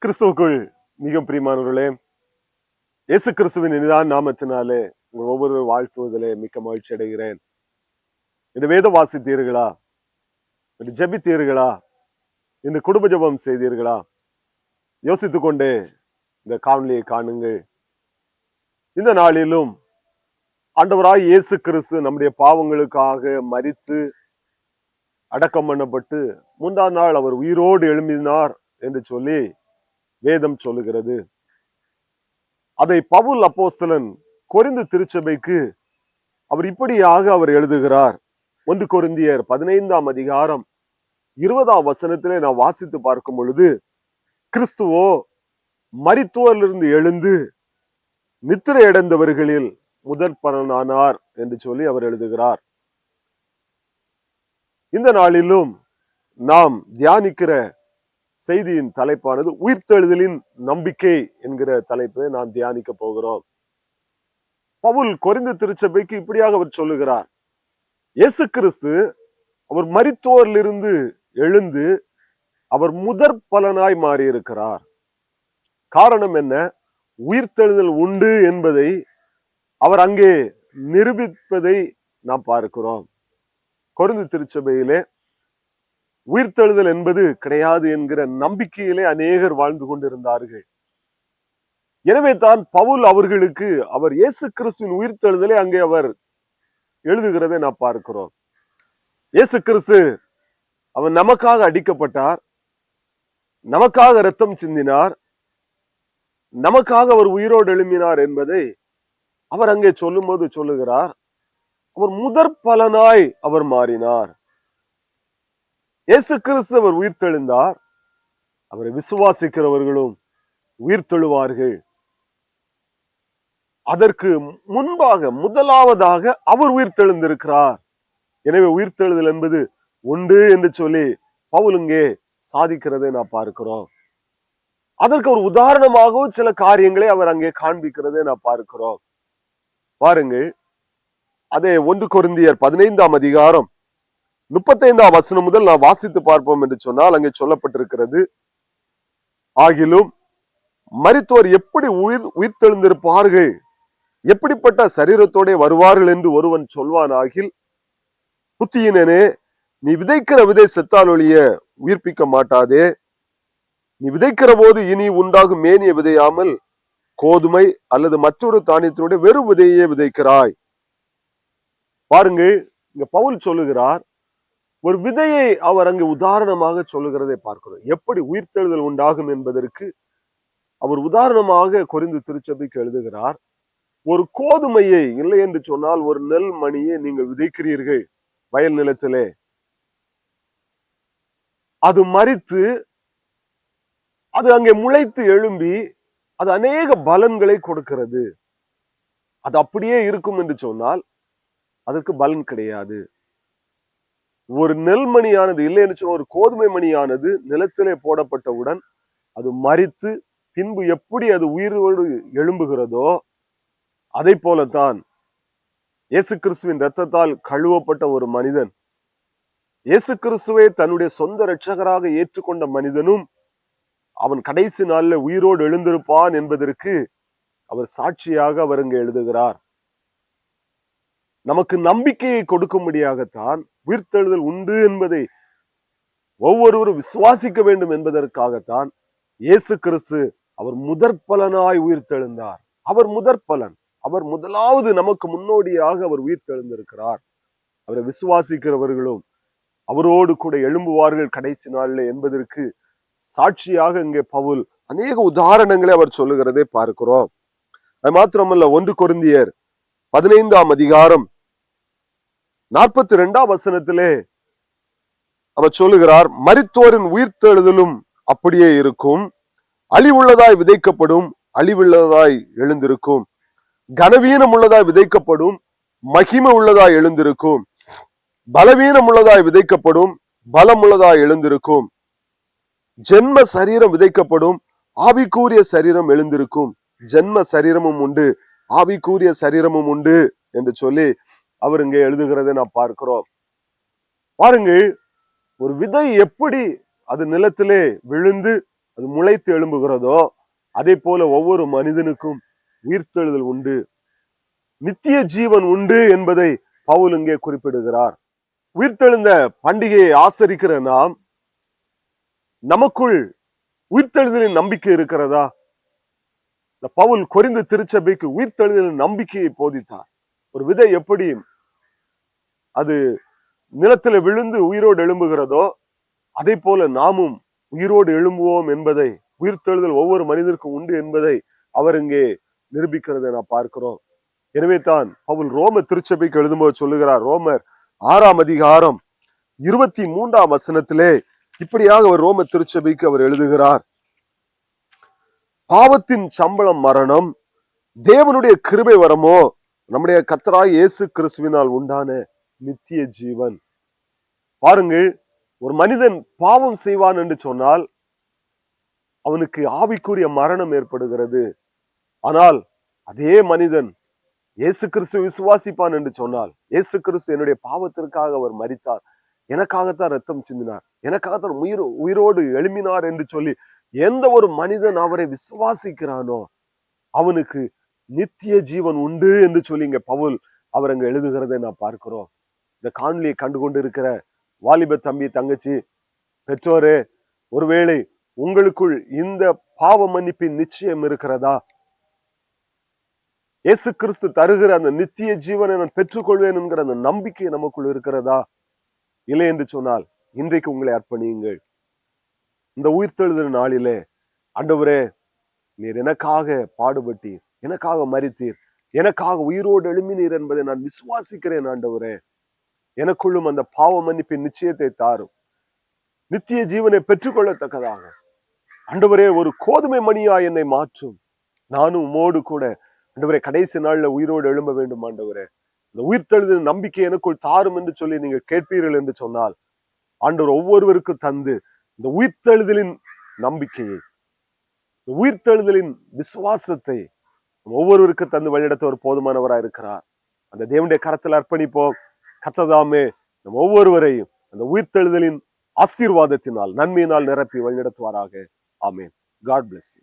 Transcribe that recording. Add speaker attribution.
Speaker 1: கிறிஸ்துவுக்குள் மிக பிரியமானவர்களே, இயேசு கிறிஸ்துவின் இனிதான நாமத்தினாலே உங்கள் ஒவ்வொரு வாழ்த்துவதிலே மிக்க மகிழ்ச்சி அடைகிறேன். இந்த வேத வாசித்தீர்களா? இந்த ஜெபித்தீர்களா? இந்த குடும்ப ஜெபம் செய்தீர்களா? யோசித்துக் கொண்டே இந்த காணொலியை காணுங்கள். இந்த நாளிலும் ஆண்டவராய் இயேசு கிறிஸ்து நம்முடைய பாவங்களுக்காக மரித்து அடக்கம் பண்ணப்பட்டு 3ஆம் நாள் அவர் உயிரோடு எழும்பினார் என்று சொல்லி வேதம் சொல்லுகிறது. அதை பவுல் அப்போஸ்தலன் கொரிந்து திருச்சபைக்கு அவர் இப்படியாக அவர் எழுதுகிறார். 1 கொரிந்தியர் 15ஆம் அதிகாரம் 20ஆம் வசனத்திலே நான் வாசித்து பார்க்கும் பொழுது, கிறிஸ்துவோ மரித்தோரிலிருந்து எழுந்து நித்திரை அடைந்தவர்களில் முதற் பலனானார் என்று சொல்லி அவர் எழுதுகிறார். இந்த நாளிலும் நாம் தியானிக்கிற செய்தியின் தலைப்பானது உயிர்த்தெழுதலின் நம்பிக்கை என்கிற தலைப்பை நாம் தியானிக்க போகிறோம். பவுல் கொரிந்து திருச்சபைக்கு இப்படியாக அவர் சொல்லுகிறார். இயேசு கிறிஸ்து அவர் மரித்தோரிலிருந்து எழுந்து அவர் முதற் பலனாய் மாறியிருக்கிறார். காரணம் என்ன? உயிர்த்தெழுதல் உண்டு என்பதை அவர் அங்கே நிரூபிப்பதை நாம் பார்க்கிறோம். கொரிந்து திருச்சபையிலே உயிர்த்தெழுதல் என்பது கிடையாது என்கிற நம்பிக்கையிலே அநேகர் வாழ்ந்து கொண்டிருந்தார்கள். எனவே தான் பவுல் அவர்களுக்கு அவர் இயேசு கிறிஸ்துவின் உயிர்த்தெழுதலை அங்கே அவர் எழுதுகிறதை நாம் பார்க்கிறோம். இயேசு கிறிஸ்து அவர் நமக்காக அடிக்கப்பட்டார், நமக்காக இரத்தம் சிந்தினார், நமக்காக அவர் உயிரோடு எழும்பினார் என்பதை அவர் அங்கே சொல்லும் போது சொல்லுகிறார். அவர் முதற் பலனாய் அவர் மாறினார். இயேசு கிறிஸ்து அவர் உயிர்த்தெழுந்தார். அவரை விசுவாசிக்கிறவர்களும் உயிர்த்தெழுவார்கள். அதற்கு முன்பாக முதலாவதாக அவர் உயிர்த்தெழுந்திருக்கிறார். எனவே உயிர்த்தெழுதல் என்பது உண்டு என்று சொல்லி பவுல் இங்கே சாதிக்கிறதை நாம் பார்க்கிறோம். அதற்கு ஒரு உதாரணமாகவும் சில காரியங்களை அவர் அங்கே காண்பிக்கிறதை நாம் பார்க்கிறோம். பாருங்கள், அதே 1 கொரிந்தியர் 15ஆம் அதிகாரம் 35ஆம் வசனம் முதல் நான் வாசித்து பார்ப்போம் என்று சொன்னால் அங்கே சொல்லப்பட்டிருக்கிறது. ஆகிலும் மரித்தோர் எப்படி உயிர்த்தெழுந்திருப்பார்கள், எப்படிப்பட்ட சரீரத்தோட வருவார்கள் என்று ஒருவன் சொல்வானாகில், புத்தியினனே, நீ விதைக்கிற விதை செத்தால் ஒழிய உயிர்ப்பிக்க மாட்டாதே. நீ விதைக்கிற போது இனி உண்டாகும் மேனிய விதையாமல் கோதுமை அல்லது மற்றொரு தானியத்தினுடைய வெறும் விதையே விதைக்கிறாய். பாருங்கள், இங்க பவுல் சொல்லுகிறார், ஒரு விதையை அவர் அங்கு உதாரணமாக சொல்லுகிறதை பார்க்கிறோம். எப்படி உயிர்த்தெழுதல் உண்டாகும் என்பதற்கு அவர் உதாரணமாக கொரிந்து திருச்சபைக்கு எழுதுகிறார். ஒரு கோதுமையை, இல்லை என்று சொன்னால் ஒரு நெல் மணியை நீங்கள் விதைக்கிறீர்கள் வயல் நிலத்திலே. அது மரித்து அது அங்கே முளைத்து எழும்பி அது அநேக பலன்களை கொடுக்கிறது. அது அப்படியே இருக்கும் என்று சொன்னால் அதற்கு பலன் கிடையாது. ஒரு நெல் மணியானது, இல்லை என்று சொன்னால் ஒரு கோதுமை மணியானது நிலத்திலே போடப்பட்டவுடன் அது மரித்து பின்பு எப்படி அது உயிரோடு எழும்புகிறதோ அதை போலத்தான் இயேசு கிறிஸ்துவின் இரத்தத்தால் கழுவப்பட்ட ஒரு மனிதன், இயேசு கிறிஸ்துவை தன்னுடைய சொந்த இரட்சகராக ஏற்றுக்கொண்ட மனிதனும் அவன் கடைசி நாள்ல உயிரோடு எழுந்திருப்பான் என்பதற்கு அவர் சாட்சியாக அவர் இங்கு எழுதுகிறார். நமக்கு நம்பிக்கையை கொடுக்கும்படியாகத்தான் உயிர்த்தெழுதல் உண்டு என்பதை ஒவ்வொருவரும் விசுவாசிக்க வேண்டும் என்பதற்காகத்தான் இயேசு கிறிஸ்து அவர் முதற் பலனாய் உயிர்த்தெழுந்தார். அவர் முதற் பலன், அவர் முதலாவது நமக்கு முன்னோடியாக அவர் உயிர்த்தெழுந்திருக்கிறார். அவரை விசுவாசிக்கிறவர்களும் அவரோடு கூட எழும்புவார்கள் கடைசி நாளில் என்பதற்கு சாட்சியாக இங்கே பவுல் அநேக உதாரணங்களை அவர் சொல்லுகிறதை பார்க்கிறோம். அது மாத்திரமல்ல, 1 கொரிந்தியர் 15ஆம் அதிகாரம் 42ஆம் வசனத்திலே அவர் சொல்லுகிறார், மரித்தோரின் உயிர்த்தெழுதலும் அப்படியே இருக்கும். அழிவுள்ளதாய் விதைக்கப்படும், அழிவுள்ளதாய் எழுந்திருக்கும். கனவீனம் உள்ளதாய் விதைக்கப்படும், மகிமை உள்ளதாய் எழுந்திருக்கும். பலவீனம் உள்ளதாய் விதைக்கப்படும், பலம் உள்ளதாய் எழுந்திருக்கும். ஜென்ம சரீரம் விதைக்கப்படும், ஆவிக்குரிய சரீரம் எழுந்திருக்கும். ஜென்ம சரீரமும் உண்டு, ஆவிக்குரிய சரீரமும் உண்டு என்று சொல்லி அவர் இங்கே எழுதுகிறதை நாம் பார்க்கிறோம். பாருங்கள், ஒரு விதை எப்படி அது நிலத்திலே விழுந்து அது முளைத்து எழும்புகிறதோ அதே போல ஒவ்வொரு மனிதனுக்கும் உயிர்த்தெழுதல் உண்டு, நித்திய ஜீவன் உண்டு என்பதை பவுல் இங்கே குறிப்பிடுகிறார். உயிர்த்தெழுந்த பண்டிகையை ஆசரிக்கிற நாம், நமக்குள் உயிர்த்தெழுதலின் நம்பிக்கை இருக்கிறதா? பவுல் கொரிந்து திருச்சபைக்கு உயிர்த்தெழுதலின் நம்பிக்கையை போதித்தார். ஒரு விதை எப்படி அது நிலத்துல விழுந்து உயிரோடு எழும்புகிறதோ அதே போல நாமும் உயிரோடு எழும்புவோம் என்பதை, உயிர்த்தெழுதல் ஒவ்வொரு மனிதருக்கும் உண்டு என்பதை அவர் இங்கே நிரூபிக்கிறதை நான் பார்க்கிறோம். எனவே தான் பவுல் ரோம திருச்சபைக்கு எழுதும்போது சொல்லுகிறார், ரோமர் 6ஆம் அதிகாரம் 23ஆம் வசனத்திலே இப்படியாக அவர் ரோம திருச்சபைக்கு அவர் எழுதுகிறார், பாவத்தின் சம்பளம் மரணம், தேவனுடைய கிருபை வரமோ நம்முடைய கர்த்தராகிய இயேசு கிறிஸ்துவினால் உண்டான நித்திய ஜீவன். பாருங்கள், ஒரு மனிதன் பாவம் செய்வான் என்று சொன்னால் அவனுக்கு ஆவிக்குரிய மரணம் ஏற்படுகிறது. ஆனால் அதே மனிதன் இயேசு கிறிஸ்து விசுவாசிப்பான் என்று சொன்னால், இயேசு கிறிஸ்து என்னுடைய பாவத்திற்காக அவர் மரித்தார், எனக்காகத்தான் ரத்தம் சிந்தினார், எனக்காகத்தான் உயிரோடு எழுப்பினார் என்று சொல்லி எந்த ஒரு மனிதன் அவரை விசுவாசிக்கிறானோ அவனுக்கு நித்திய ஜீவன் உண்டு என்று சொல்லி இங்க பவுல் அவர் அங்க எழுதுகிறதை நான் பார்க்கிறோம். இந்த காணொலியை கண்டுகொண்டு இருக்கிற வாலிப தம்பி, தங்கச்சி, பெற்றோரே, ஒருவேளை உங்களுக்குள் இந்த பாவ மன்னிப்பின் நிச்சயம் இருக்கிறதா? இயேசு கிறிஸ்து தருகிற அந்த நித்திய ஜீவனை நான் பெற்றுக்கொள்வேன் என்கிற அந்த நம்பிக்கை நமக்குள் இருக்கிறதா? இல்லை என்று சொன்னால் இன்றைக்கு உங்களை அர்ப்பணியுங்கள். இந்த உயிர்த்தெழுதல் நாளிலே, ஆண்டவரே, நீர் எனக்காக பாடுபட்டீர், எனக்காக மரித்தீர், எனக்காக உயிரோடு எழுப்பினீர் என்பதை நான் விசுவாசிக்கிறேன். ஆண்டவரே, எனக்குள்ளும் அந்த பாவ மன்னிப்பின் நிச்சயத்தை தாரும், நித்திய ஜீவனை பெற்றுக்கொள்ளத்தக்கதாக ஆண்டவரே ஒரு கோதுமை மணியா என்னை மாற்றும். நானும் உமோடு கூட ஆண்டவரே கடைசி நாள்ல உயிரோடு எழும்ப வேண்டும். ஆண்டவரே, இந்த உயிர்த்தெழுதல் நம்பிக்கை எனக்குள் தாரும் என்று சொல்லி நீங்கள் கேட்பீர்கள் என்று சொன்னால், ஆண்டவர் ஒவ்வொருவருக்கும் தந்து இந்த உயிர்த்தெழுதலின் நம்பிக்கையை, உயிர்த்தெழுதலின் விசுவாசத்தை ஒவ்வொருவருக்கும் தந்து வழிநடத்த போதுமானவராக இருக்கிறார். அந்த தேவனுடைய கரத்தில் அர்ப்பணிப்போம். கர்த்தர் நம் ஒவ்வொருவரையும் அந்த உயிர்த்தெழுதலின் ஆசீர்வாதத்தினால், நன்மையினால் நிரப்பி வழிநடத்துவாராக. ஆமென். God bless you.